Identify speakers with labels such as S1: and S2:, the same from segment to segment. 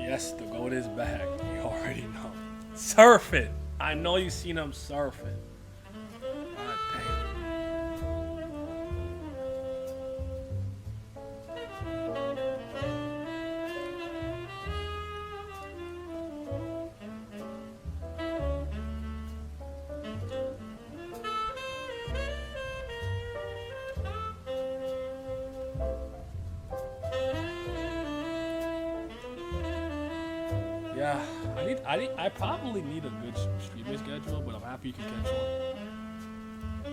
S1: Yes, the goat is back. You already know. Surfing. I know you seen him surfing. God damn. Yeah, I probably need a good streaming schedule, but I'm happy you can catch one.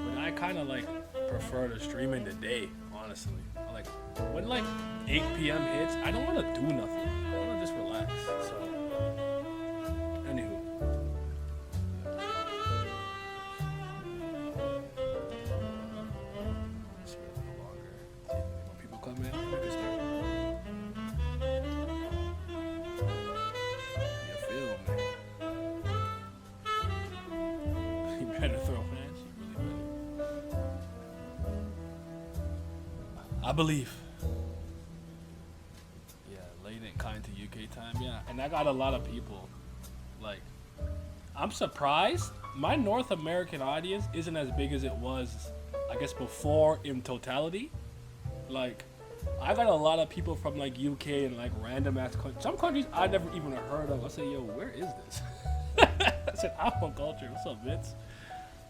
S1: But I kind of like prefer to stream in the day, honestly. I like when like 8 p.m. hits, I don't want to do nothing. I want to just relax. So, anywho, let's see a little longer. See if more people come in. We can start. You feel me? You better throw hands. You really better. I believe. Yeah, late and kind to UK time. Yeah, and I got a lot of people. Like, I'm surprised my North American audience isn't as big as it was, I guess, before in totality. Like, I got a lot of people from like UK and like random ass countries. Some countries I never even heard of. I say, yo, where is this? I said, I'm on culture. What's up, Vince?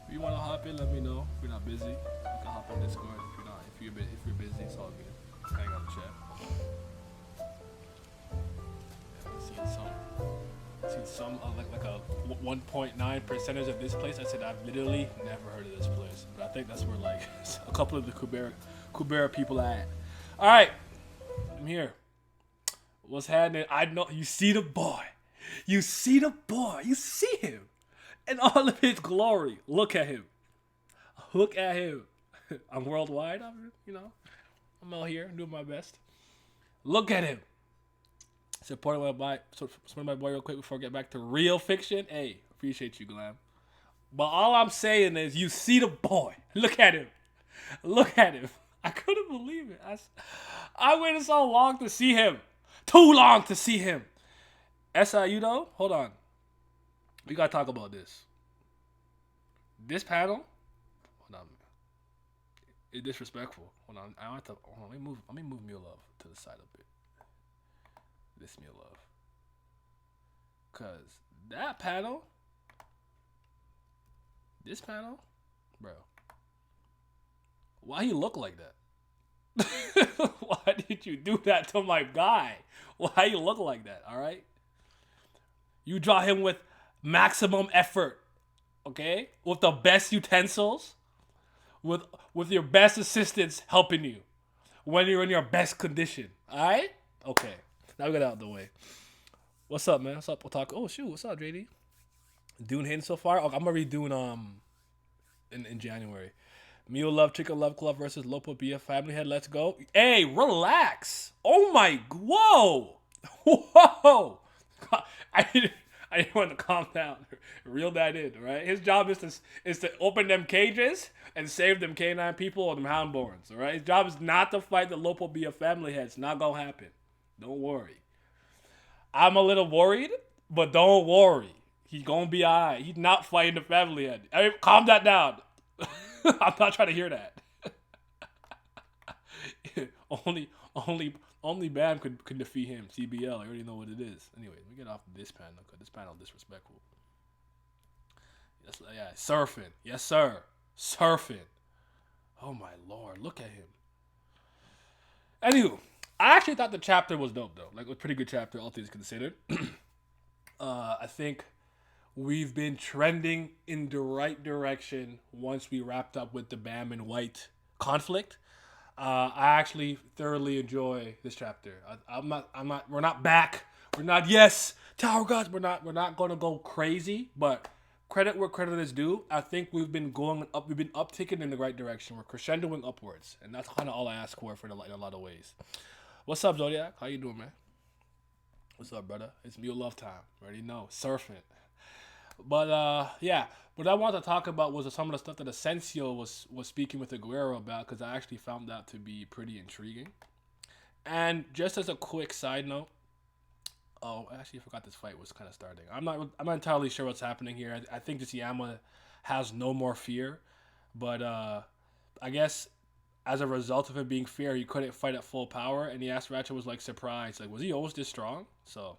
S1: If you want to hop in, let me know. If you're not busy, you can hop on Discord. If you're not, if you're busy, it's all good. Hang on the chat. Yeah, I've seen some like a 1.9 percentage of this place. I said I've literally never heard of this place, but I think that's where like a couple of the Kubera people are at. All right, I'm here. What's happening? I know you see the boy. You see the boy. You see him in all of his glory. Look at him. Look at him. I'm worldwide. I'm out here doing my best. Look at him. Support my boy real quick before I get back to real fiction. Hey, appreciate you, Glam. But all I'm saying is, you see the boy. Look at him. Look at him. I couldn't believe it. I waited so long to see him. Too long to see him. SIU though, hold on. We gotta talk about this. This panel, hold on. It's disrespectful. Hold on. I want to. Hold on, let me move Mule Love to the side a bit. This Mule Love. Cause that panel, this panel, bro. Why you look like that? Why did you do that to my guy? Why you look like that? All right. You draw him with maximum effort, okay? With the best utensils, with your best assistants helping you when you're in your best condition. All right? Okay. Now we got out of the way. What's up, man? What's up? We'll talk. Oh shoot, what's up, JD? Dune hitting so far? Oh, I'm gonna read Dune in January. Mule Love, Chicken Love Club versus Lopo BF Family Head. Let's go. Hey, relax. Oh my, whoa, whoa. I didn't want to calm down. Reel that in, right? His job is to open them cages and save them canine people or them houndborns, all right? His job is not to fight the Lopo BF Family Head. It's not gonna happen. Don't worry. I'm a little worried, but don't worry. He's gonna be alright. He's not fighting the family head. I mean, calm that down. I'm not trying to hear that. only Bam could defeat him. CBL. I already know what it is. Anyway, let me get off this panel because this panel is disrespectful. Yes, yeah, surfing. Yes, sir. Surfing. Oh my lord, look at him. Anywho, I actually thought the chapter was dope though. Like, it was a pretty good chapter, all things considered. I think we've been trending in the right direction once we wrapped up with the Bam and White conflict. I actually thoroughly enjoy this chapter. We're not back. We're not, yes, Tower Gods. We're not going to go crazy, but credit where credit is due. I think we've been going up. We've been upticking in the right direction. We're crescendoing upwards, and that's kind of all I ask for in a lot of ways. What's up, Zodiac? How you doing, man? What's up, brother? It's Mule Love time. Already know. Surfing. But, yeah. What I wanted to talk about was some of the stuff that Asensio was speaking with Aguero about, because I actually found that to be pretty intriguing. And just as a quick side note, Oh, I actually forgot this fight was kind of starting. I'm not entirely sure what's happening here. I think this Yama has no more fear, but I guess as a result of him being fear, he couldn't fight at full power, and the Ass Ratchet was like surprised, like was he always this strong? So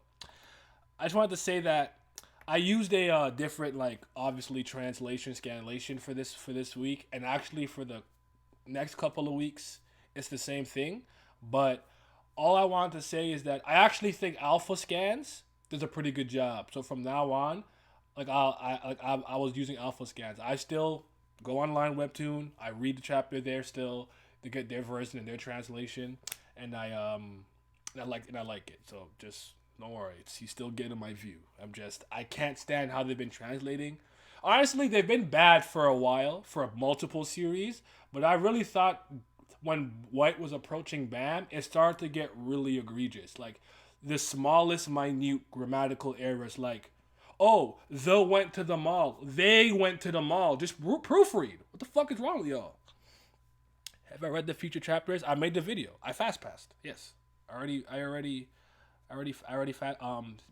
S1: I just wanted to say that I used a different like obviously translation scanlation for this week, and actually for the next couple of weeks it's the same thing, but all I wanted to say is that I actually think Alpha Scans does a pretty good job. So from now on, I was using Alpha Scans. I still go online webtoon. I read the chapter there still to get their version and their translation, and I like it. So just don't worry, he's still getting my view. I can't stand how they've been translating. Honestly, they've been bad for a while for multiple series, but I really thought when White was approaching Bam, it started to get really egregious. Like the smallest minute grammatical errors, like, oh, the went to the mall. They went to the mall. Just proofread. What the fuck is wrong with y'all? Have I read the future chapters? I made the video. I fast passed. Yes. Made the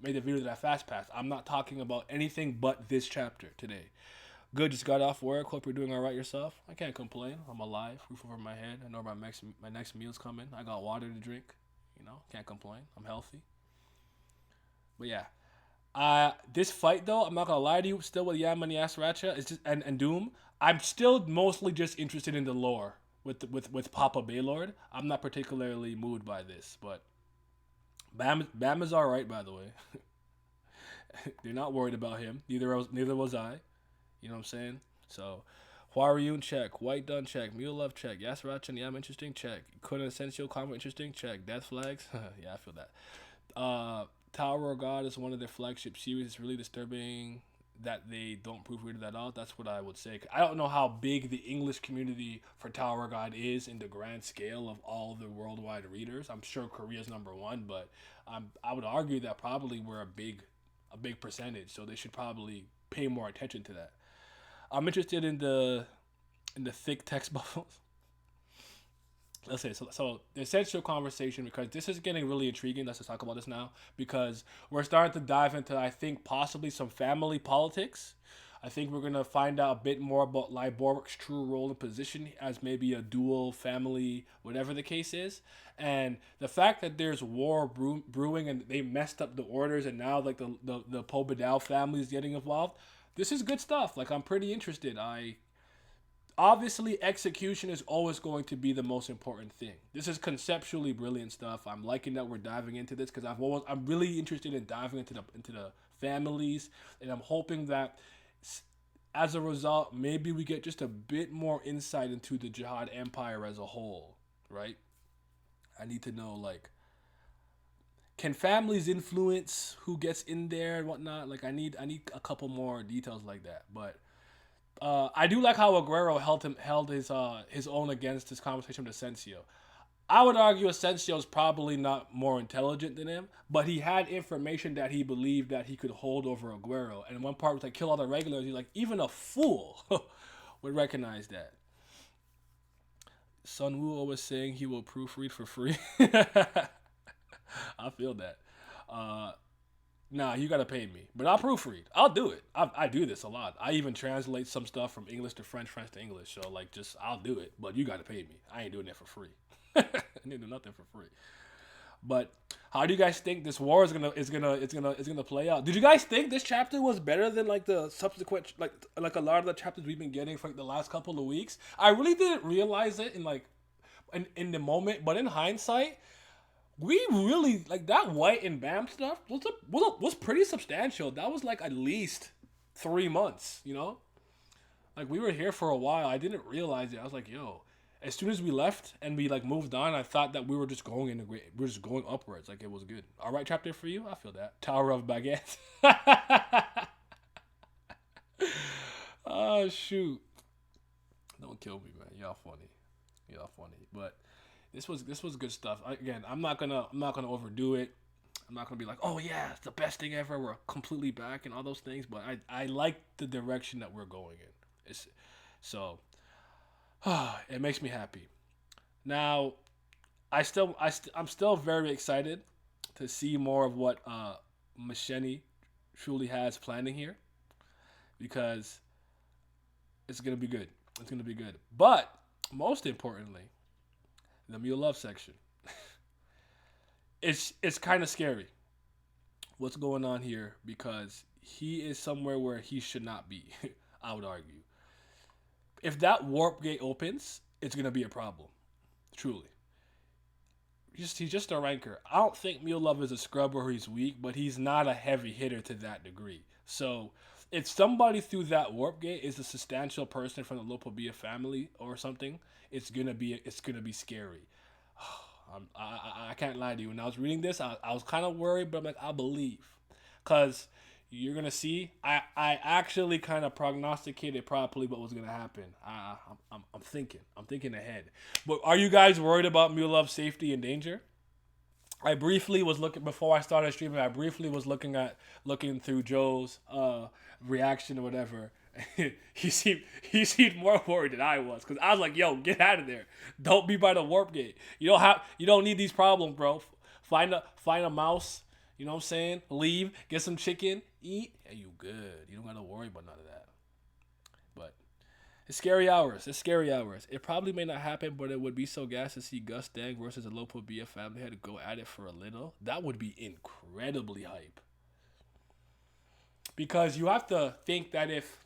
S1: video that I fast passed. I'm not talking about anything but this chapter today. Good, just got off work. Hope you're doing all right yourself. I can't complain. I'm alive, roof over my head. I know my next meal's coming. I got water to drink. Can't complain. I'm healthy. But yeah, this fight though, I'm not gonna lie to you. Still with Yam and Yasracha, it's just and Doom. I'm still mostly just interested in the lore with Papa Baylord. I'm not particularly moved by this, but Bam is all right by the way. They're not worried about him. Neither was I. You know what I'm saying? So, Huariyun check. White done check. Mule love check. Yasrach and Yam interesting check. Kuna Essential comment interesting check. Death flags. Yeah, I feel that. Tower of God is one of their flagship series. It's really disturbing that they don't proofread it at all. That's what I would say. I don't know how big the English community for Tower of God is in the grand scale of all the worldwide readers. I'm sure Korea's number one, but I would argue that probably we're a big percentage. So they should probably pay more attention to that. I'm interested in the thick text bubbles. Let's say so the essential conversation, because this is getting really intriguing. Let's just talk about this now, because we're starting to dive into, I think, possibly some family politics. I think we're gonna find out a bit more about Lyboric's true role and position as maybe a dual family, whatever the case is, and the fact that there's war brewing and they messed up the orders, and now like the Pobedal family is getting involved. This is good stuff. Like I'm pretty interested. I Obviously execution is always going to be the most important thing. This is conceptually brilliant stuff. I'm liking that we're diving into this because I'm really interested in diving into the families, and I'm hoping that as a result maybe we get just a bit more insight into the Jihad Empire as a whole, right? I need to know, like, can families influence who gets in there and whatnot? Like I need a couple more details like that. But I do like how Aguero held his own against his conversation with Asensio. I would argue Asensio is probably not more intelligent than him, but he had information that he believed that he could hold over Aguero. And one part was like, kill all the regulars. He's like, even a fool would recognize that. Sun Wu always saying he will proofread for free. I feel that. Uh, Nah, you gotta pay me, but I'll proofread. I'll do it. I do this a lot. I even translate some stuff from English to French, French to English. So like, just I'll do it, but you gotta pay me. I ain't doing that for free. I ain't do nothing for free. But how do you guys think this war is gonna play out? Did you guys think this chapter was better than like the subsequent like a lot of the chapters we've been getting for like the last couple of weeks? I really didn't realize it in the moment, but in hindsight, we really like that White and Bam stuff was pretty substantial. That was like at least 3 months, Like we were here for a while. I didn't realize it. I was like, yo. As soon as we left and we like moved on, I thought that we were just going we're just going upwards. Like it was good. All right, chapter for you. I feel that. Tower of Baguette. Oh shoot! Don't kill me, man. Y'all funny. Y'all funny. But this was good stuff. Again, I'm not gonna overdo it. I'm not gonna be like, oh yeah, it's the best thing ever. We're completely back and all those things. But I like the direction that we're going in. It's so it makes me happy. Now, I'm still very excited to see more of what Machete truly has planning here because it's gonna be good. It's gonna be good. But most importantly, the Mule Love section. It's kind of scary what's going on here because he is somewhere where he should not be. I would argue. If that warp gate opens, it's gonna be a problem. Truly. He's just a ranker. I don't think Mule Love is a scrub or he's weak, but he's not a heavy hitter to that degree. So if somebody through that warp gate is a substantial person from the Lopobia family or something, it's gonna be scary. I can't lie to you. When I was reading this, I was kind of worried, but I'm like, I believe. Because you're going to see, I actually kind of prognosticated properly what was going to happen. I'm thinking. I'm thinking ahead. But are you guys worried about Mule Love's safety and danger? I briefly was looking before I started streaming. I briefly was looking through Joe's reaction or whatever. he seemed more worried than I was because I was like, "Yo, get out of there! Don't be by the warp gate. You don't need these problems, bro. Find a mouse. You know what I'm saying? Leave, get some chicken, eat, and you good. You don't gotta worry about none of that. But it's scary hours. It's scary hours. It probably may not happen, but it would be so gas to see Gus Dang versus a Lopobia family had to go at it for a little. That would be incredibly hype. Because you have to think that if.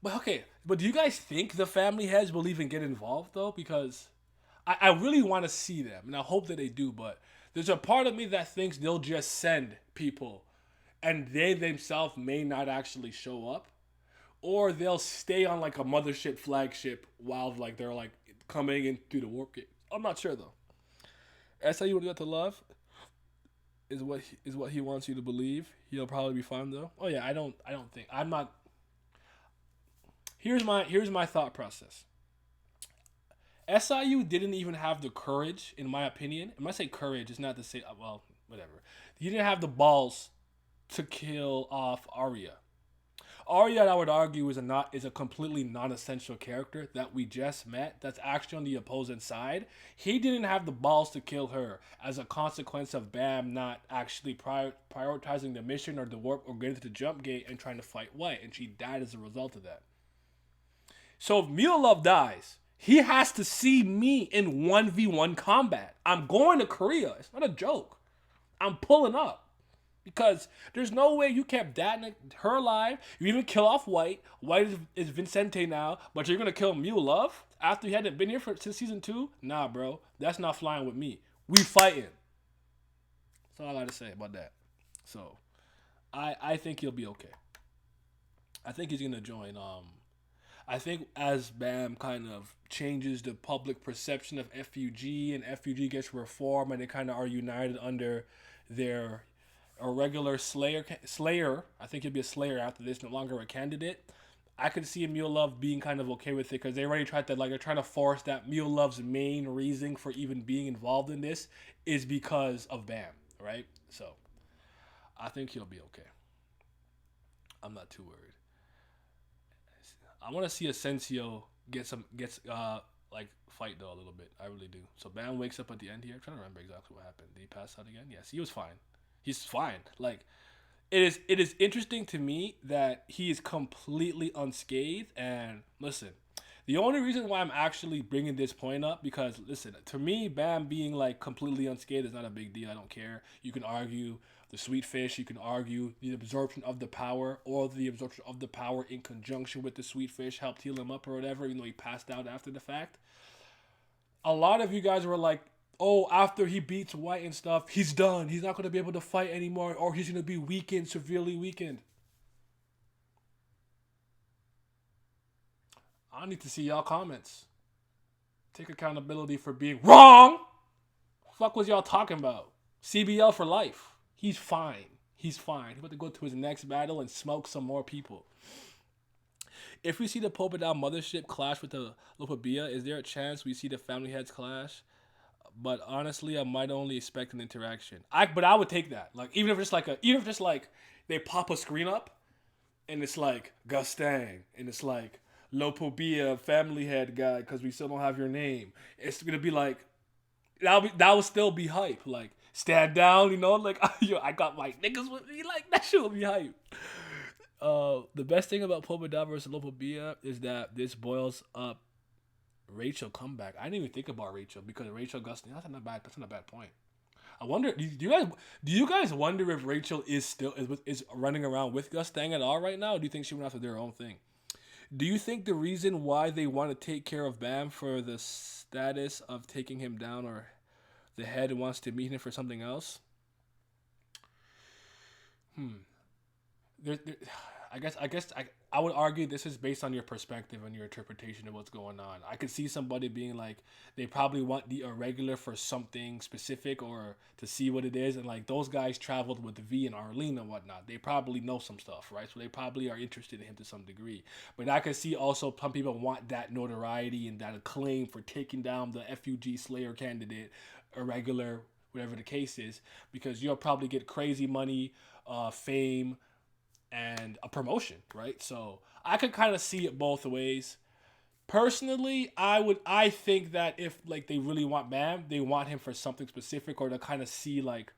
S1: But okay, but do you guys think the family heads will even get involved though? Because I really want to see them, and I hope that they do. But there's a part of me that thinks they'll just send people, and they themselves may not actually show up, or they'll stay on like a mothership flagship while like they're like coming in through the warp gate. I'm not sure though. That's how you would get to love. Is what he wants you to believe. He'll probably be fine though. Oh yeah, I don't think I'm not. Here's my thought process. SIU didn't even have the courage, in my opinion. And when I say courage, it's not to say well, whatever. He didn't have the balls to kill off Arya. Arya, I would argue, is a completely non-essential character that we just met. That's actually on the opposing side. He didn't have the balls to kill her as a consequence of Bam not actually prioritizing the mission or the warp or getting to the jump gate and trying to fight White, and she died as a result of that. So if Mule Love dies, he has to see me in 1v1 combat. I'm going to Korea. It's not a joke. I'm pulling up. Because there's no way you kept her alive. You even kill off White. White is Vincente now, but you're going to kill Mule Love after he hadn't been here since season 2? Nah, bro. That's not flying with me. We fighting. That's all I got to say about that. So, I think he'll be okay. I think he's going to join. I think as Bam kind of changes the public perception of FUG and FUG gets reformed and they kind of are united under their a regular Slayer. I think he'll be a Slayer after this, no longer a candidate. I could see Mule Love being kind of okay with it because they already tried to they're trying to force that Mule Love's main reason for even being involved in this is because of Bam, right? So I think he'll be okay. I'm not too worried. I want to see Asensio fight though a little bit. I really do. So Bam wakes up at the end here. I'm trying to remember exactly what happened. Did he pass out again? Yes, he was fine. He's fine. Like, it is interesting to me that he is completely unscathed. And listen, the only reason why I'm actually bringing this point up because listen, to me, Bam being like completely unscathed is not a big deal. I don't care. You can argue the sweet fish. You can argue the absorption of the power or the absorption of the power in conjunction with the sweet fish helped heal him up or whatever. Even though he passed out after the fact. A lot of you guys were like, oh, after he beats White and stuff, he's done. He's not going to be able to fight anymore, or he's going to be weakened, severely weakened. I need to see y'all comments. Take accountability for being wrong. Fuck was y'all talking about? CBL for life. He's fine. He's fine. He's about to go to his next battle and smoke some more people. If we see the Popodal mothership clash with the Lopobia, is there a chance we see the family heads clash? But honestly, I might only expect an interaction. But I would take that. Like even if just like they pop a screen up, and it's like Gustang, and it's like Lopobia family head guy because we still don't have your name. It's gonna be like that would still be hype. Like stand down, like yo, I got my niggas with me, like that shit will be hype. The best thing about Pobeda versus Lopobia is that this boils up Rachel comeback. I didn't even think about Rachel because Rachel Gustin. That's not a bad point. I wonder. Do you guys wonder if Rachel is running around with Gustang at all right now? Or do you think she went after their own thing? Do you think the reason why they want to take care of Bam for the status of taking him down, or the head wants to meet him for something else? Hmm. there, I would argue this is based on your perspective and your interpretation of what's going on. I could see somebody being like, they probably want the irregular for something specific or to see what it is, and like those guys traveled with V and Arlene and whatnot. They probably know some stuff, right? So they probably are interested in him to some degree. But I could see also some people want that notoriety and that acclaim for taking down the FUG Slayer candidate, irregular, whatever the case is, because you'll probably get crazy money, fame, and a promotion, right? So I could kind of see it both ways. Personally, I think that if like they really want Bam, they want him for something specific, or to kind of see like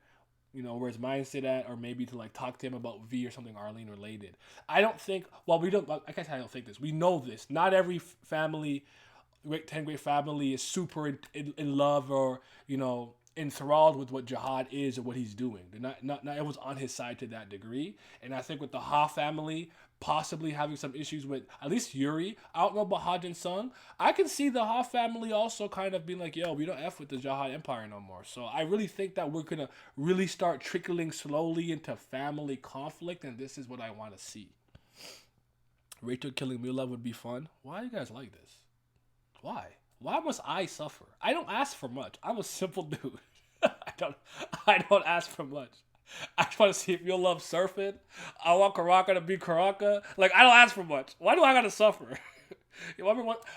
S1: where his mindset at, or maybe to like talk to him about V or something Arlene related. I don't think. Well, we don't. I guess I don't think this. We know this. Not every family, great family is super in love, or enthralled with what Jihad is or what he's doing. They're not everyone's on his side to that degree. And I think with the Ha family possibly having some issues with at least Yuri, I don't know about Hajin Sung. I can see the Ha family also kind of being like, yo, we don't F with the Jihad Empire no more. So I really think that we're gonna really start trickling slowly into family conflict, and this is what I want to see. Rachel killing Mila would be fun. Why do you guys like this? Why? Why must I suffer? I don't ask for much. I'm a simple dude. I don't ask for much. I just want to see if you'll love surfing. I want Karaka to be Karaka. Like, I don't ask for much. Why do I gotta suffer?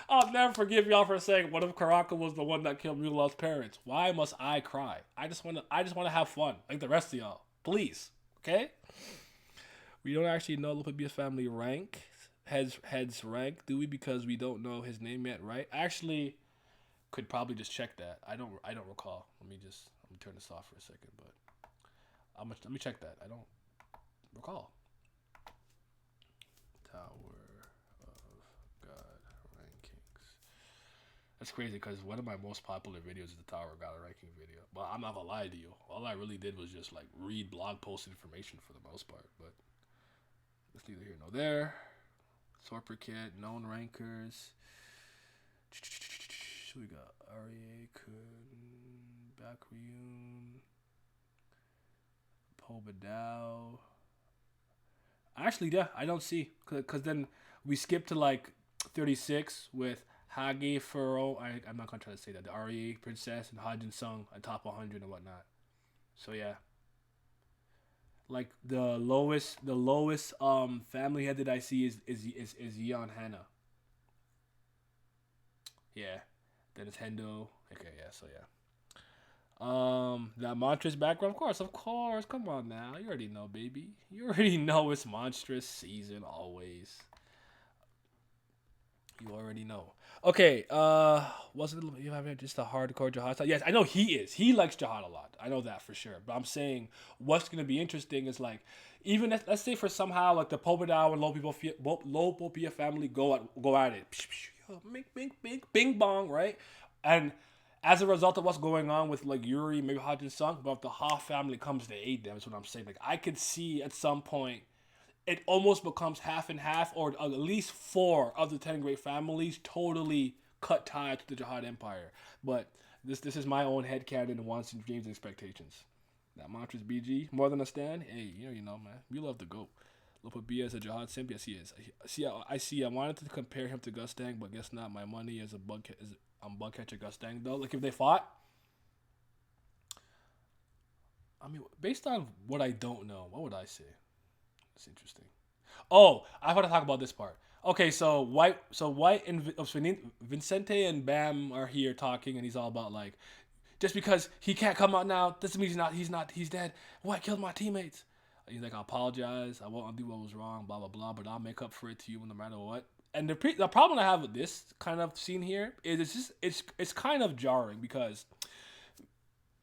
S1: I'll never forgive y'all for saying, what if Karaka was the one that killed Mula's parents? Why must I cry? I just wanna have fun, like the rest of y'all. Please. Okay? We don't actually know Lupabia's family rank. Heads rank, do we? Because we don't know his name yet, right? Actually, could probably just check that. I don't recall. Let me turn this off for a second, but let me check that. I don't recall. Tower of God rankings. That's crazy because one of my most popular videos is the Tower of God ranking video. But I'm not gonna lie to you. All I really did was just like read blog post information for the most part. But it's neither here nor there. Sorper Kit, known rankers. We got Aria Kun, Bakryun, Pobedao. Actually, yeah, I don't see. Because then we skip to like 36 with Hage, Furo. I'm not going to try to say that. The Aria Princess and Hajin Sung on top 100 and whatnot. So, yeah. Like the lowest family head that I see is Yeon Hannah. Yeah. Then it's Hendo. Okay, yeah, so yeah. That monstrous background, of course. Come on now. You already know, baby. You already know it's monstrous season always. You already know. Okay, wasn't you having just a hardcore Jihad style? Yes, I know he is. He likes Jihad a lot. I know that for sure. But I'm saying what's gonna be interesting is like, even if, let's say for somehow like the Pobedao and Low Popia family go at it. Bing, bing, bing, bing bong, right? And as a result of what's going on with like Yuri, maybe Hajin Sung, but if the Ha family comes to aid them, is what I'm saying. Like I could see at some point it almost becomes half and half, or at least 4 of the 10 great families totally cut ties to the Jihad Empire. But this is my own headcanon and wants and dreams and expectations. That mantra's BG. More than a stand? Hey, you know, man. We love the GOAT. Lopabia is a Jihad simp? Yes, he is. I see. I wanted to compare him to Gustang, but guess not. My money is on bug catcher Gustang, though. Like, if they fought, I mean, based on what I don't know, what would I say? It's interesting. Oh, I want to talk about this part. Okay, so White and Vincente and Bam are here talking, and he's all about like, just because he can't come out now doesn't mean he's dead. White killed my teammates. He's like, I apologize. I won't undo what was wrong. Blah blah blah. But I'll make up for it to you no matter what. And the problem I have with this kind of scene here is it's kind of jarring because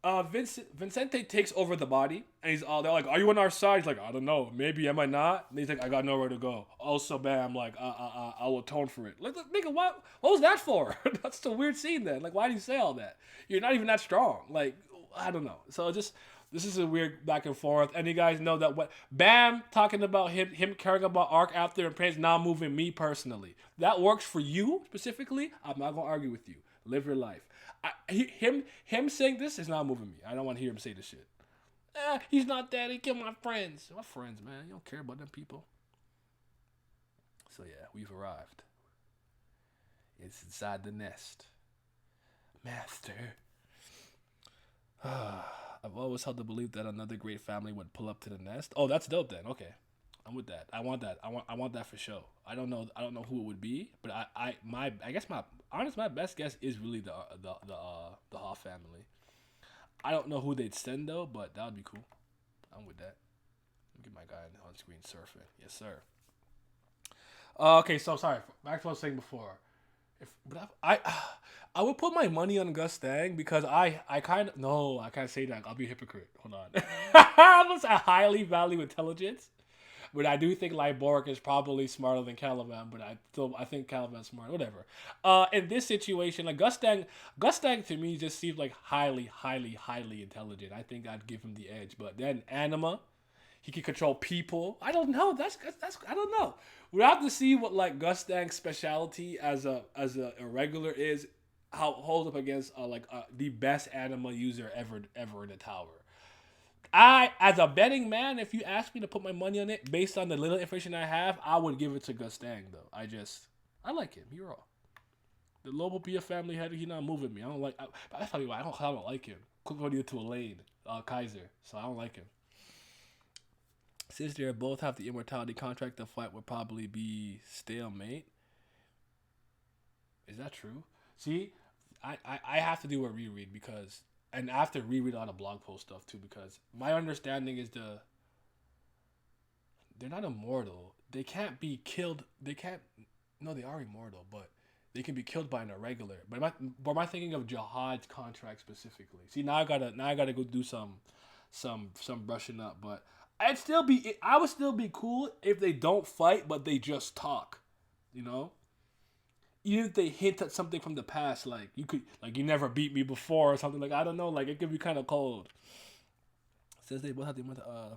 S1: Vincente takes over the body, and he's all they're like, "Are you on our side?" He's like, "I don't know, maybe am I not?" And he's like, "I got nowhere to go." Also, bam, like, I'll atone for it. Like, nigga, what was that for? That's the weird scene then. Like, why do you say all that? You're not even that strong. Like, I don't know. So just this is a weird back and forth. And you guys know that what Bam talking about him caring about Arc after and Prince not moving me personally. That works for you specifically. I'm not gonna argue with you. Live your life. Him saying this is not moving me. I don't want to hear him say this shit. He's not dead. He killed my friends. My friends, man. You don't care about them people. So yeah, we've arrived. It's inside the nest, master. I've always held the belief that another great family would pull up to the nest. Oh, that's dope then. Okay, I'm with that. I want that. I want that for sure. I don't know. I don't know who it would be, but I guess my best guess is really the Hoff family. I don't know who they'd send though, but that would be cool. I'm with that. Get my guy on screen surfing. Yes, sir. Okay, so sorry. Back to what I was saying before. If but I would put my money on Gus Dang because I kind of no I can't say that I'll be a hypocrite. Hold on. I highly value intelligence, but I do think Lyborg is probably smarter than Caliban. But I think Caliban's smart. Whatever. In this situation, like Gus Dang to me just seems like highly intelligent. I think I'd give him the edge. But then Anima, he can control people. I don't know. That's I don't know. We'll have to see what like Gus Dang's specialty as a irregular is. How holds up against the best Anima user ever in the tower. I, as a betting man, if you ask me to put my money on it based on the little information I have, I would give it to Gus Dang though. I like him. You're all. The Lobo Bia family head, he not moving me. I don't like. That's probably why I don't like him. According to Elaine Kaiser, so I don't like him. Since they both have the immortality contract, the fight would probably be stalemate. Is that true? See, I have to do a reread because, and I have to reread all the blog post stuff too because my understanding is they're not immortal. They can't be killed. They can't. No, they are immortal, but they can be killed by an irregular. But am I thinking of Jihad's contract specifically? See, now I gotta go do some brushing up. But I would still be cool if they don't fight, but they just talk. You know, even if they hint at something from the past, like you never beat me before or something like I don't know, like it could be kind of cold. Since they both have the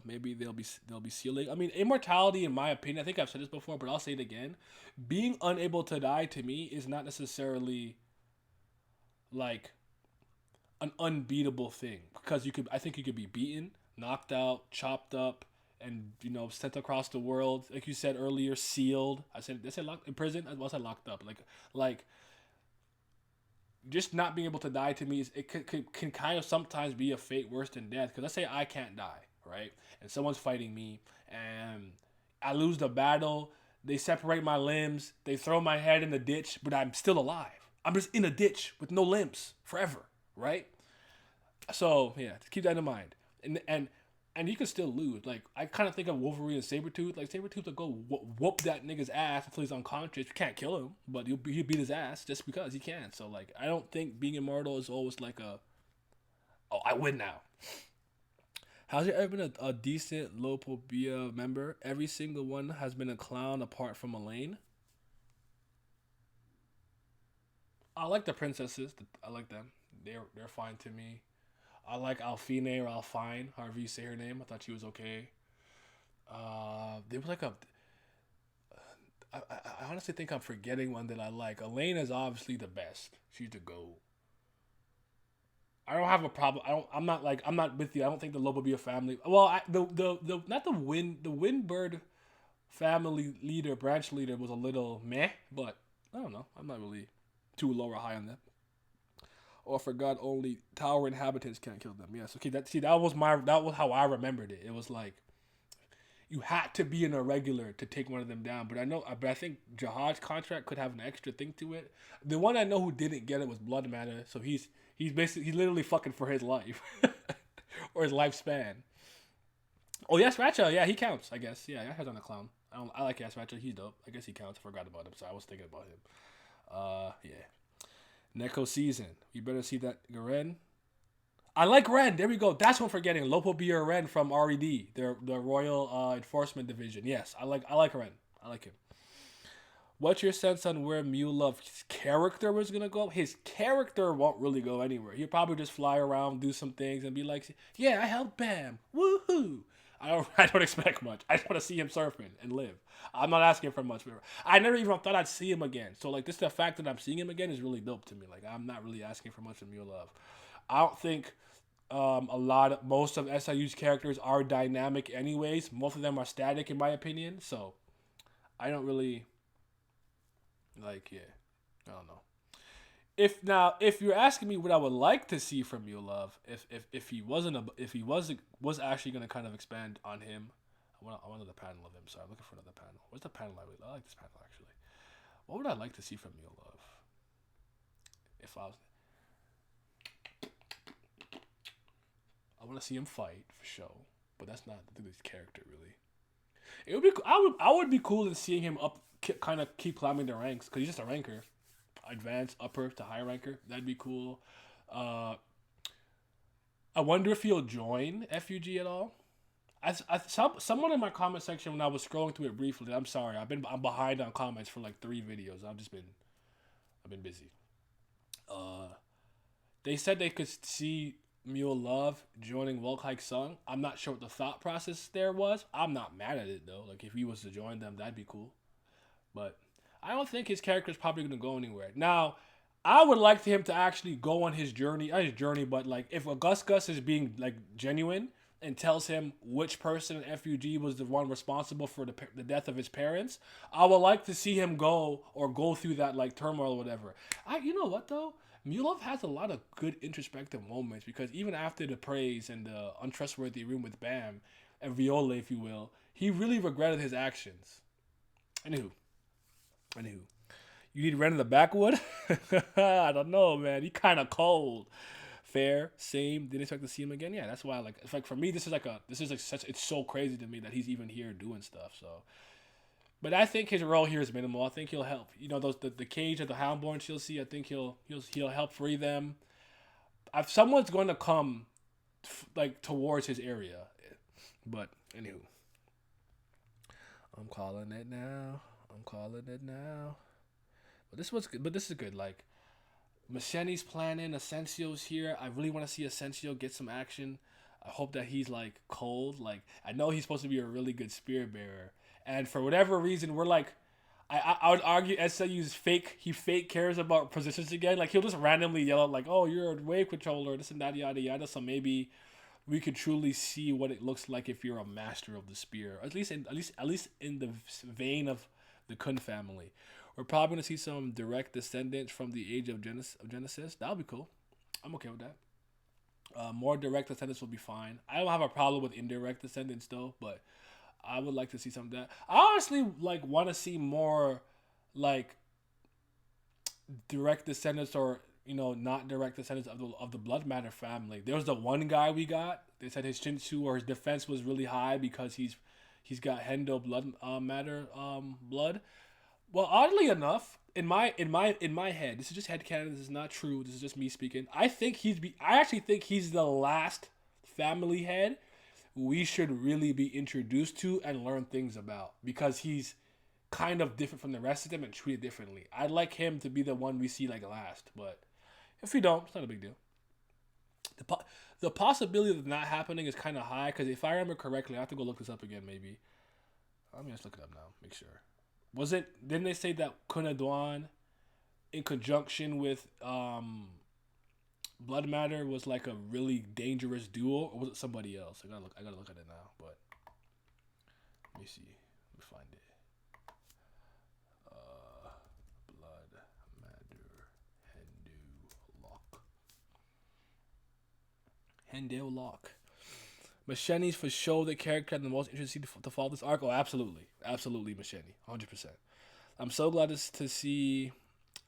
S1: maybe they'll be sealing. I mean, immortality, in my opinion, I think I've said this before, but I'll say it again. Being unable to die to me is not necessarily like an unbeatable thing because I think you could be beaten, knocked out, chopped up, and sent across the world. Like you said earlier, sealed. They said locked in prison. I said locked up. Like just not being able to die to me can kind of sometimes be a fate worse than death. Because let's say I can't die, right? And someone's fighting me, and I lose the battle. They separate my limbs. They throw my head in the ditch, but I'm still alive. I'm just in a ditch with no limbs forever, right? So yeah, keep that in mind. And you can still lose. Like I kind of think of Wolverine and Sabretooth. Like Sabretooth will go whoop that nigga's ass until he's unconscious. You can't kill him, but he'll beat his ass just because he can. So like I don't think being immortal is always like oh, I win now. Has there ever been a decent Lopobia member? Every single one has been a clown apart from Elaine. I like the princesses. I like them. They're fine to me. I like Alfine or Alfine, however you say her name. I thought she was okay. There was like I honestly think I'm forgetting one that I like. Elaine is obviously the best. She's the GOAT. I don't have a problem. I'm not with you. I don't think the Lobo be a family. Well, the not the Windbird family leader, branch leader was a little meh, but I don't know. I'm not really too low or high on that. Or for God only tower inhabitants can't kill them. Yes, okay. That was how I remembered it. It was like you had to be an irregular to take one of them down. But I think Jihad's contract could have an extra thing to it. The one I know who didn't get it was Blood Matter. So he's literally fucking for his life or his lifespan. Oh yes, Ratcha. Yeah, he counts. I guess. Yeah, I heard on a clown. I like Yes Ratcha. He's dope. I guess he counts. I forgot about him, so I was thinking about him. Yeah. Neko season. You better see that Garen. I like Ren. There we go. That's what I'm forgetting. Lopo Beer Ren from RED, the Royal Enforcement Division. Yes, I like Ren. I like him. What's your sense on where Mulov's character was gonna go? His character won't really go anywhere. He'll probably just fly around, do some things, and be like, "Yeah, I helped Bam, woohoo!" I don't, I don't expect much. I just want to see him surfing and live. I'm not asking for much. I never even thought I'd see him again. So like, this the fact that I'm seeing him again is really dope to me. Like, I'm not really asking for much from Mulov. I don't think most of SIU's characters are dynamic, anyways. Most of them are static, in my opinion. So I don't really like, yeah, I don't know. If you're asking me what I would like to see from you, love, if he wasn't if he was actually gonna kind of expand on him, I want another panel of him. So I'm looking for another panel. What's the panel I like this panel actually. What would I like to see from you, love? If I want to see him fight for sure, but that's not his character really. It would be I would be cool in seeing him up, kind of keep climbing the ranks because he's just a ranker, advanced upper to high ranker. That'd be cool. Uh, I wonder if he'll join FUG at all. Someone in my comment section when I was scrolling through it briefly. I'm sorry, I'm behind on comments for like 3 videos. I've been busy. Uh, they said they could see Mule Love joining Volkhike Sung. I'm not sure what the thought process there was. I'm not mad at it though. Like if he was to join them, that'd be cool. But I don't think his character is probably gonna go anywhere. Now, I would like for him to actually go on his journey, not his journey, but like if Gus is being like genuine and tells him which person in FUG was the one responsible for the death of his parents, I would like to see him go through that like turmoil or whatever. You know what though? Mulov has a lot of good introspective moments because even after the praise and the untrustworthy room with Bam and Viola, if you will, he really regretted his actions. Anywho, Anywho, you need Ren in the backwood? I don't know, man. He kind of cold. Fair, same. Didn't expect to see him again. Yeah, that's why. Like, it's like for me, this is like such. It's so crazy to me that he's even here doing stuff. So, but I think his role here is minimal. I think he'll help. You know, the cage of the Houndborns you'll see. I think he'll help free them. If someone's going to come, like towards his area, but anywho, I'm calling it now. I'm calling it now. But this is good. Like Macheni's planning, Asensio's here. I really want to see Asensio get some action. I hope that he's like cold. Like I know he's supposed to be a really good spear bearer, and for whatever reason, we're like, I would argue SLU's fake. He fake cares about positions again. Like he'll just randomly yell out like, "Oh, you're a wave controller," this and that, yada yada. So maybe we could truly see what it looks like if you're a master of the spear, at least in the vein of the Kun family. We're probably gonna see some direct descendants from the age of Genesis. That'll be cool. I'm okay with that. More direct descendants will be fine. I don't have a problem with indirect descendants though, but I would like to see some of that. I honestly like want to see more like direct descendants or not direct descendants of the Blood Matter family. There was the one guy we got. They said his Shinsu or his defense was really high because he's got Hendo Matter blood. Well, oddly enough, in my head, this is just headcanon. This is not true. This is just me speaking. I actually think he's the last family head we should really be introduced to and learn things about because he's kind of different from the rest of them and treated differently. I'd like him to be the one we see like last, but if we don't, it's not a big deal. The possibility of not happening is kind of high because if I remember correctly, I have to go look this up again. Maybe let me just look it up now. Make sure. Didn't they say that Kunadwan in conjunction with Blood Matter was like a really dangerous duo, or was it somebody else? I gotta look at it now. But let me see. Let me find it. Blood Matter Hendo Lock. Macheni's for sure the character I'm the most interested to follow this arc. Oh, absolutely, Macheni, 100%. I'm so glad to see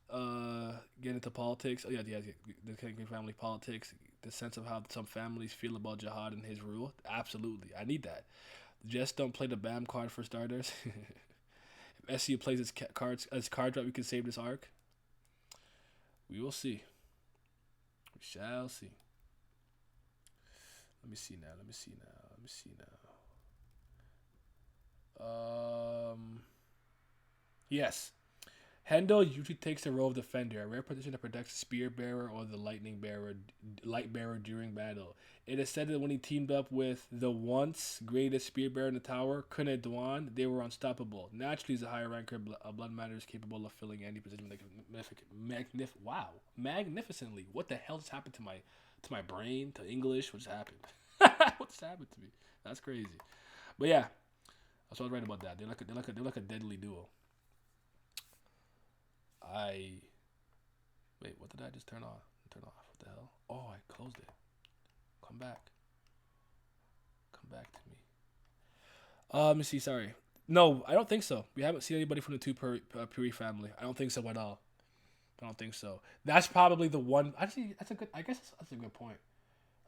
S1: get into politics. Oh yeah, the Kingpin family politics. The sense of how some families feel about Jihad and his rule. Absolutely, I need that. Just don't play the BAM card for starters. If SCU plays its cards as card drop, we can save this arc. We will see. We shall see. Let me see now. Let me see now. Let me see now. Yes. Hendo usually takes the role of defender, a rare position that protects the spear bearer or the light bearer during battle. It is said that when he teamed up with the once greatest spear bearer in the tower, Kunai Duan, they were unstoppable. Naturally, as a higher ranker, Blood Matter is capable of filling any position magnificently. What the hell just happened to my brain, to English? What just happened? What just happened to me? That's crazy. But yeah, that's what I was right about that. They're like a deadly duo. I wait. What did I just turn on? Turn off. What the hell? Oh, I closed it. Come back. Come back to me. Let me see. Sorry. No, I don't think so. We haven't seen anybody from the Puri family. I don't think so at all. I don't think so. That's probably the one. Actually, that's a good. I guess that's a good point.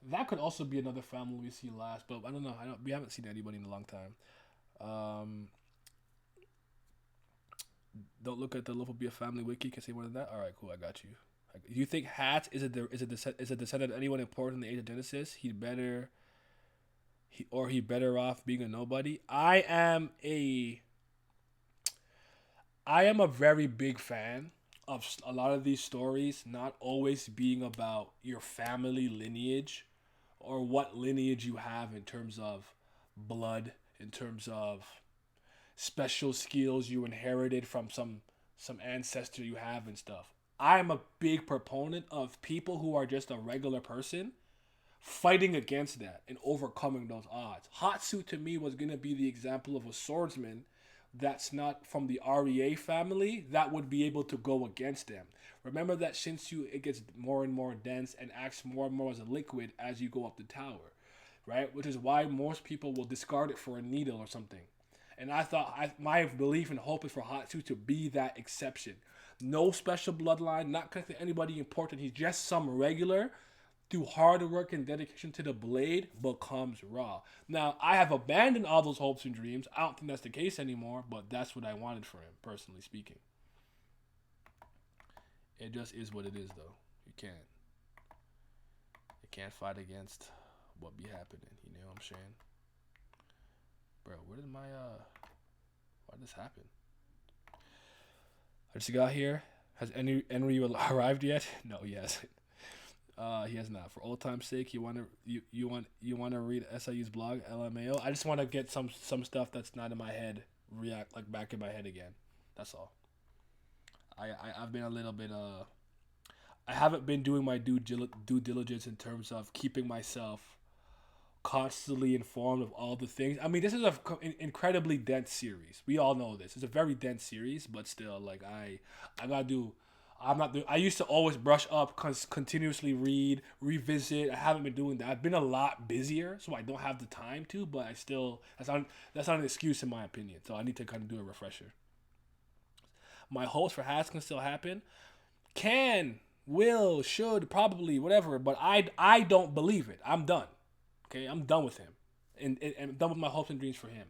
S1: That could also be another family we see last, but I don't know. We haven't seen anybody in a long time. Um, don't look at the Lophobia family wiki. Can say more than that. All right, cool. I got you. You think Hat is a descendant of anyone important in the Age of Genesis? He better off being a nobody. I am a very big fan of a lot of these stories not always being about your family lineage or what lineage you have in terms of blood, in terms of special skills you inherited from some ancestor you have and stuff. I'm a big proponent of people who are just a regular person fighting against that and overcoming those odds. Hatsu to me was going to be the example of a swordsman that's not from the REA family that would be able to go against them. Remember that Shinsu, it gets more and more dense and acts more and more as a liquid as you go up the tower, right? Which is why most people will discard it for a needle or something. And my belief and hope is for Hatsu to be that exception. No special bloodline, not connected to anybody important. He's just some regular, through hard work and dedication to the blade, becomes raw. Now, I have abandoned all those hopes and dreams. I don't think that's the case anymore, but that's what I wanted for him, personally speaking. It just is what it is, though. You can't fight against what be happening. You know what I'm saying? Bro, why did this happen? I just got here. Has Enry arrived yet? No, he hasn't. He has not. For old time's sake, you want to read SIU's blog, LMAO. I just want to get some stuff that's not in my head react like back in my head again. That's all. I've been a little bit I haven't been doing my due diligence in terms of keeping myself constantly informed of all the things. I mean, this is an incredibly dense series. We all know this. It's a very dense series, but still, like I gotta do. I used to always brush up, continuously read, revisit. I haven't been doing that. I've been a lot busier, so I don't have the time to. But I still, that's not an excuse in my opinion. So I need to kind of do a refresher. My hopes for Hats can still happen. Can, will, should, probably, whatever. But I don't believe it. I'm done. Okay, I'm done with him, and I'm done with my hopes and dreams for him.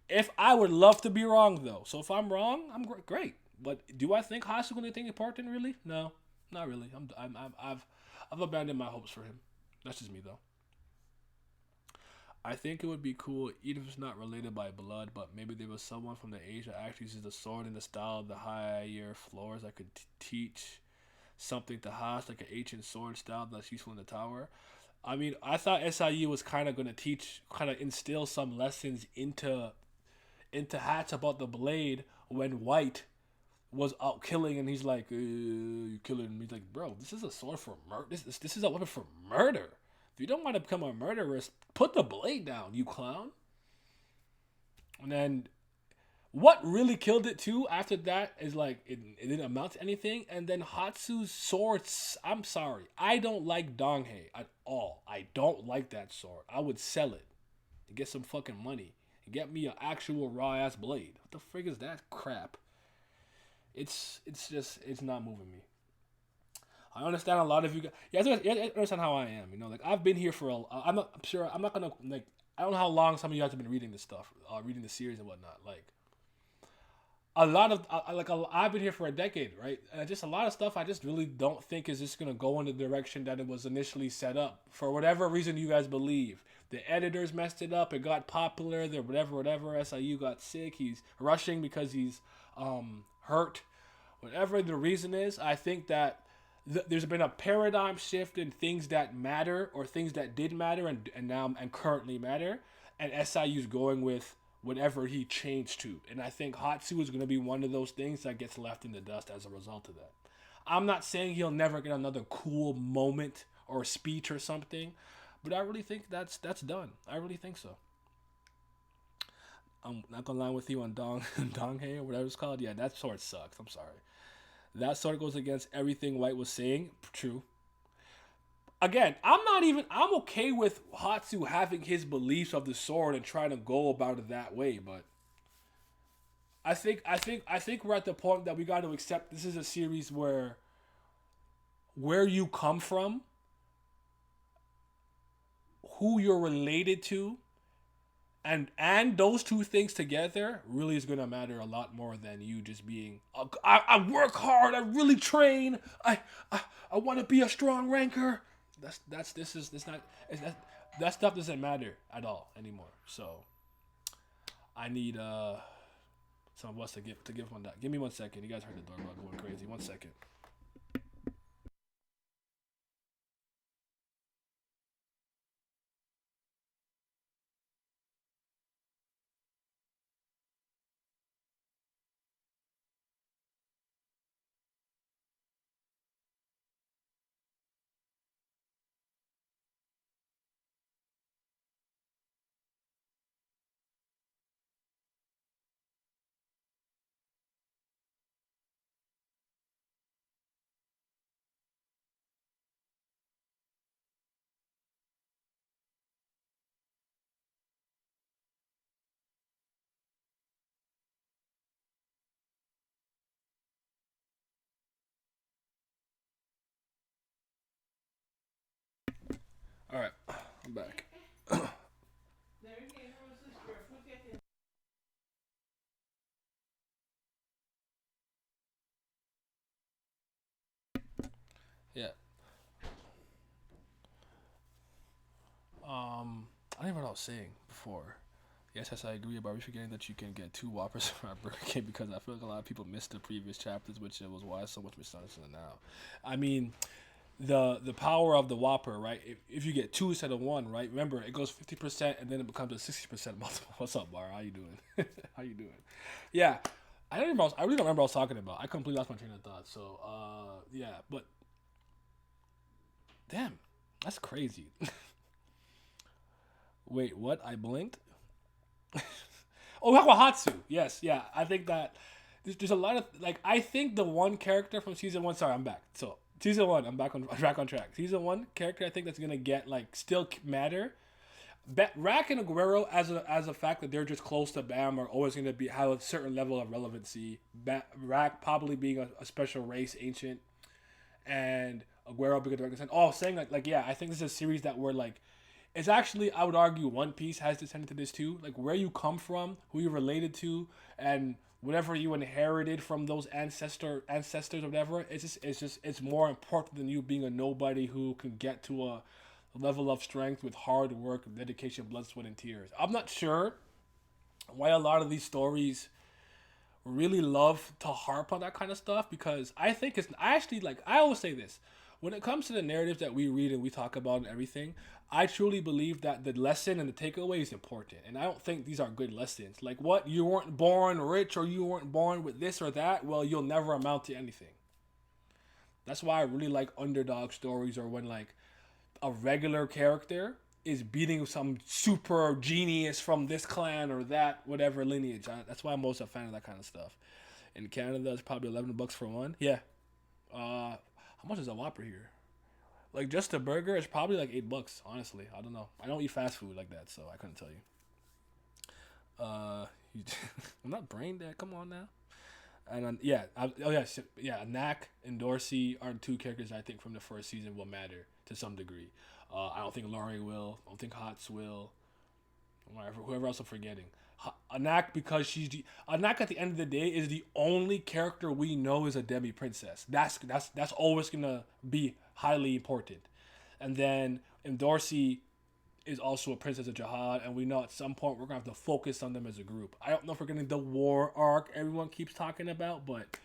S1: If I would love to be wrong though, so if I'm wrong, I'm great. But do I think Haas is going to think important? Really? No, not really. I've abandoned my hopes for him. That's just me though. I think it would be cool, even if it's not related by blood, but maybe there was someone from the age that actually uses the sword in the style of the higher floors that could teach something to Haas, like an ancient sword style that's useful in the tower. I mean, I thought SIU was kind of going to instill some lessons into Hats about the blade when White was out killing, and he's like, "You killing him?" He's like, "Bro, this is a sword for murder. This is a weapon for murder. If you don't want to become a murderess, put the blade down, you clown." And then what really killed it too after that is like it didn't amount to anything. And then Hatsu's swords. I'm sorry, I don't like Donghei at all. I don't like that sword. I would sell it to get some fucking money and get me an actual raw ass blade. What the frig is that crap? It's not moving me. I understand a lot of you guys. You guys understand how I am. You know, like I've been here for I'm sure I'm not gonna like. I don't know how long some of you guys have been reading this stuff, reading the series and whatnot. Like, a lot of I've been here for a decade, right? And just a lot of stuff I just really don't think is just gonna go in the direction that it was initially set up for whatever reason you guys believe. The editors messed it up. It got popular. The whatever. SIU got sick. He's rushing because he's hurt. Whatever the reason is, I think that there's been a paradigm shift in things that matter or things that did matter and now and currently matter. And SIU's going with whatever he changed to. And I think Hatsu is going to be one of those things that gets left in the dust as a result of that. I'm not saying he'll never get another cool moment or speech or something, but I really think that's done. I really think so. I'm not gonna lie with you on Dong Donghae or whatever it's called. Yeah, that sword sucks. I'm sorry. That sword goes against everything White was saying. True. Again, I'm not even. I'm okay with Hatsu having his beliefs of the sword and trying to go about it that way, but I think we're at the point that we got to accept this is a series where you come from, who you're related to, and those two things together really is gonna matter a lot more than you just being. I work hard. I really train. I want to be a strong ranker. That's this is it's not it's, that stuff doesn't matter at all anymore. So I need some of us to give one that. Give me 1 second. You guys heard the doorbell going crazy. 1 second. All right, I'm back. Yeah. I don't even know what I was saying before. Yes, I agree. But are we forgetting that you can get two Whoppers from a Burger King because I feel like a lot of people missed the previous chapters, which it was why so much misunderstood now. I mean, the power of the Whopper, right? If you get two instead of one, right? Remember, it goes 50% and then it becomes a 60% multiple. What's up, Bar? How you doing? How you doing? Yeah, I don't remember. I really don't remember what I was talking about. I completely lost my train of thought. So, yeah, but damn, that's crazy. Wait, what? I blinked. Oh, Hatsu. Yes, yeah. I think that there's a lot of like. I think the one character from season one. Sorry, I'm back. So season one, I'm back on back on track. Season one character, I think that's gonna get like still matter. Rack and Aguero as a fact that they're just close to Bam are always gonna be have a certain level of relevancy. Rack probably being a special race ancient, and Aguero being a direct descendant. Oh, saying like yeah, I think this is a series that we're like it's actually I would argue One Piece has descended to this too. Like where you come from, who you're related to, and whatever you inherited from those ancestors or whatever. It's more important than you being a nobody who can get to a level of strength with hard work, dedication, blood, sweat, and tears. I'm not sure why a lot of these stories really love to harp on that kind of stuff because I think it's I actually like I always say this when it comes to the narratives that we read and we talk about and everything. I truly believe that the lesson and the takeaway is important, and I don't think these are good lessons. Like what you weren't born rich or you weren't born with this or that. Well, you'll never amount to anything. That's why I really like underdog stories or when like a regular character is beating some super genius from this clan or that whatever lineage. That's why I'm most a fan of that kind of stuff. In Canada, it's probably $11 for one. Yeah. How much is a Whopper here? Like just a burger, it's probably like $8. Honestly, I don't know. I don't eat fast food like that, so I couldn't tell you. Uh, I'm not brain dead. Come on now. And yeah, oh yeah, yeah. Knack and Dorsey are two characters I think from the first season will matter to some degree. I don't think Laurie will. I don't think Hots will. Whoever else I'm forgetting. Anak, because Anak at the end of the day is the only character we know is a demi princess. That's always gonna be highly important. And then Dorsey is also a princess of Jihad, and we know at some point we're gonna have to focus on them as a group. I don't know if we're getting the war arc everyone keeps talking about, but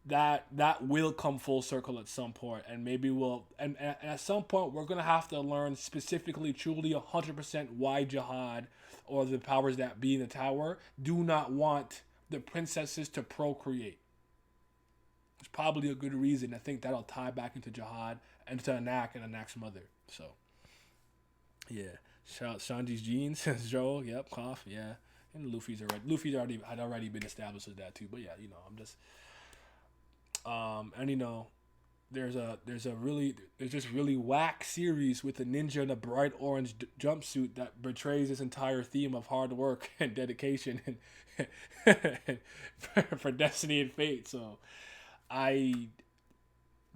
S1: that will come full circle at some point, and maybe and at some point we're gonna have to learn specifically, truly, 100% why Jihad or the powers that be in the tower do not want the princesses to procreate. It's probably a good reason. I think that'll tie back into Jihad and to Anak and Anak's mother. So yeah, Shanji's genes, Joe. Yep, cough. Yeah, and Luffy's already had already been established as that too. But yeah, I'm just and there's this really whack series with a ninja in a bright orange jumpsuit that betrays this entire theme of hard work and dedication and for destiny and fate. So I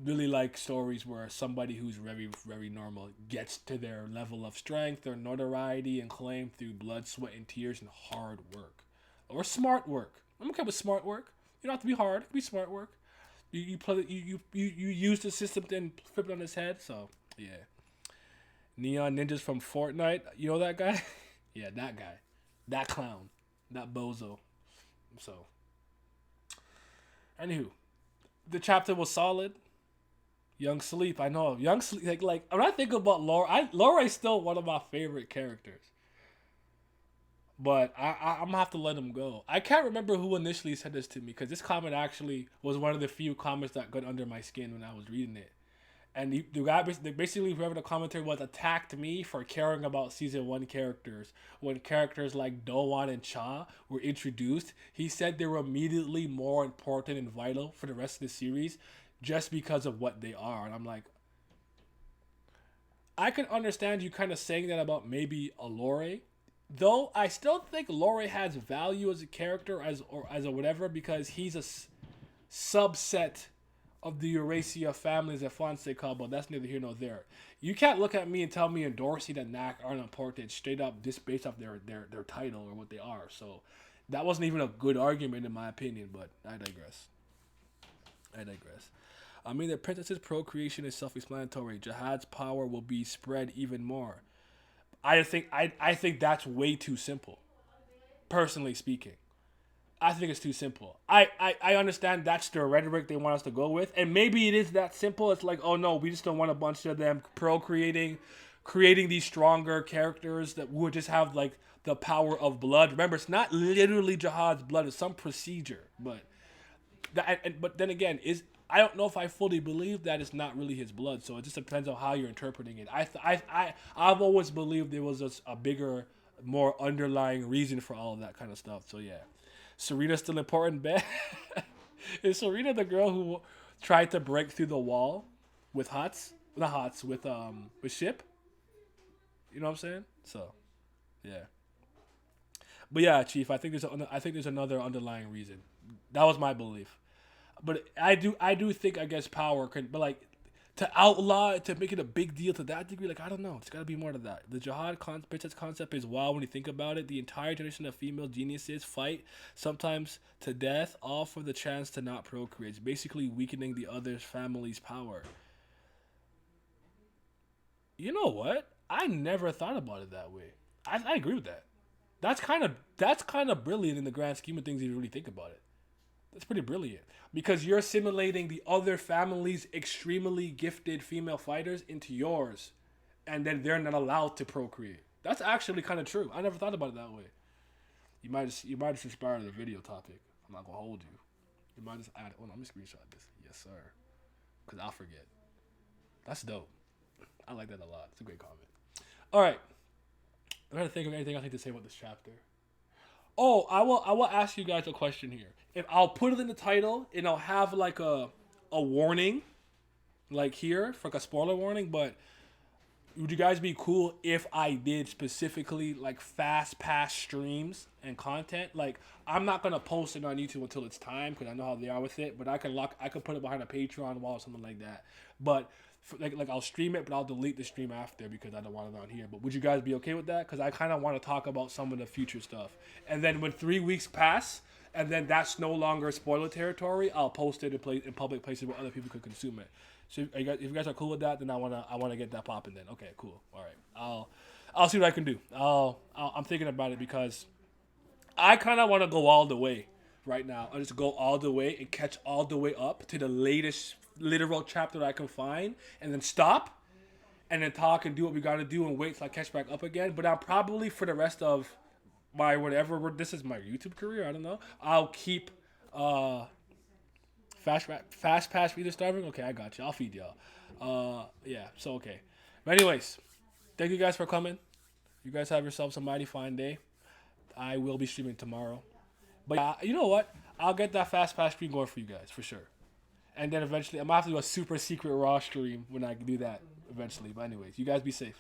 S1: really like stories where somebody who's very, very normal gets to their level of strength or notoriety and claim through blood, sweat, and tears and hard work. Or smart work. I'm okay with smart work. You don't have to be hard. It can be smart work. You use the system then flip it on his head. So yeah, Neon Ninjas from Fortnite. You know that guy? Yeah, that guy, that clown, that bozo. So, anywho, the chapter was solid. Young Sleep, I know Young Sleep. Like when I think about Laura, Laura is still one of my favorite characters. But I'm gonna have to let him go. I can't remember who initially said this to me because this comment actually was one of the few comments that got under my skin when I was reading it. And the guy basically whoever the commentator was attacked me for caring about season one characters when characters like Doan and Cha were introduced. He said they were immediately more important and vital for the rest of the series just because of what they are. And I'm like, I can understand you kind of saying that about maybe Alore. Though I still think Lore has value as a character or as a whatever because he's a subset of the Eurasia families that Fonse called, but that's neither here nor there. You can't look at me and tell me and Dorsey that Nak aren't important straight up just based off their title or what they are. So that wasn't even a good argument in my opinion, but I digress. I mean, the princess's procreation is self-explanatory. Jihad's power will be spread even more. I think that's way too simple. Personally speaking, I think it's too simple. I understand that's the rhetoric they want us to go with, and maybe it is that simple. It's like, oh no, we just don't want a bunch of them procreating, creating these stronger characters that would just have like the power of blood. Remember, it's not literally Jihad's blood; it's some procedure. But then again, I don't know if I fully believe that it's not really his blood. So it just depends on how you're interpreting it. I've always believed there was just a bigger, more underlying reason for all of that kind of stuff. So yeah, Serena's still important. Bet is Serena the girl who tried to break through the wall with Hots? Not Hots with Ship. You know what I'm saying? So yeah. But yeah, Chief, I think there's another underlying reason. That was my belief. But I do think I guess power can, but like to outlaw it, to make it a big deal to that degree, like I don't know, it's got to be more to that. The princess concept is wild when you think about it. The entire generation of female geniuses fight sometimes to death, all for the chance to not procreate. It's basically weakening the other family's power. You know what? I never thought about it that way. I agree with that. That's kind of brilliant in the grand scheme of things if you really think about it. That's pretty brilliant because you're assimilating the other family's extremely gifted female fighters into yours, and then they're not allowed to procreate. That's actually kind of true. I never thought about it that way. You might just inspire the video topic. I'm not gonna hold you. You might just add. Oh, let me screenshot this. Yes, sir. Cause I'll forget. That's dope. I like that a lot. It's a great comment. All right. I'm trying to think of anything I think to say about this chapter. Oh, I will ask you guys a question here. If I'll put it in the title and I'll have like a warning, like here for like a spoiler warning. But would you guys be cool if I did specifically like fast pass streams and content? Like I'm not gonna post it on YouTube until it's time because I know how they are with it. But I could put it behind a Patreon wall or something like that. But Like I'll stream it, but I'll delete the stream after because I don't want it on here. But would you guys be okay with that? Because I kind of want to talk about some of the future stuff. And then when 3 weeks pass, and then that's no longer spoiler territory, I'll post it in public places where other people could consume it. So if you guys are cool with that, then I wanna get that popping. Then okay, cool. All right, I'll see what I can do. I'm thinking about it because I kind of want to go all the way right now. I just go all the way and catch all the way up to the latest literal chapter that I can find, and then stop, and then talk and do what we gotta do and wait till I catch back up again. But I'm probably for the rest of my whatever this is my YouTube career. I don't know. I'll keep fast pass reader starving. Okay, I got you. I'll feed y'all. Yeah. So okay. But anyways, thank you guys for coming. You guys have yourselves a mighty fine day. I will be streaming tomorrow. But you know what? I'll get that fast pass stream going for you guys for sure. And then eventually, I'm gonna have to do a super secret raw stream when I do that eventually. But anyways, you guys be safe.